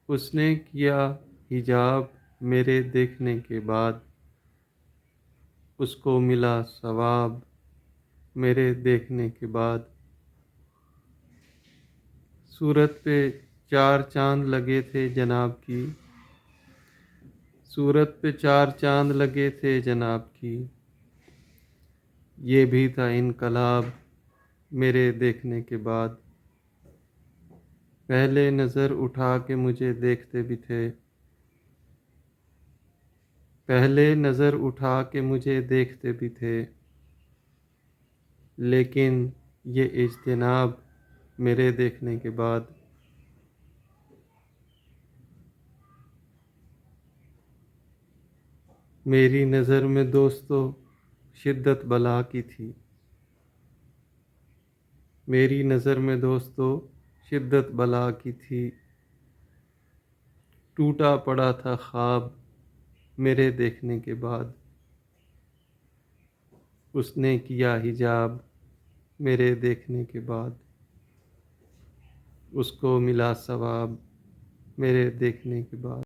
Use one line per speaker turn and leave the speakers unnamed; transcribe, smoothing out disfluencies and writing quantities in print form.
اس نے کیا حجاب میرے دیکھنے کے بعد، اس کو ملا ثواب میرے دیکھنے کے بعد۔ صورت پہ 4 چاند لگے تھے جناب کی، صورت پہ 4 چاند لگے تھے جناب کی، یہ بھی تھا انقلاب میرے دیکھنے کے بعد۔ پہلے نظر اٹھا کے مجھے دیکھتے بھی تھے، پہلے نظر اٹھا کے مجھے دیکھتے بھی تھے، لیکن یہ اجتناب میرے دیکھنے کے بعد۔ میری نظر میں دوستو شدت بلا کی تھی، میری نظر میں دوستو شدت بلا کی تھی، ٹوٹا پڑا تھا خواب میرے دیکھنے کے بعد۔ اس نے کیا حجاب میرے دیکھنے کے بعد، اس کو ملا ثواب میرے دیکھنے کے بعد۔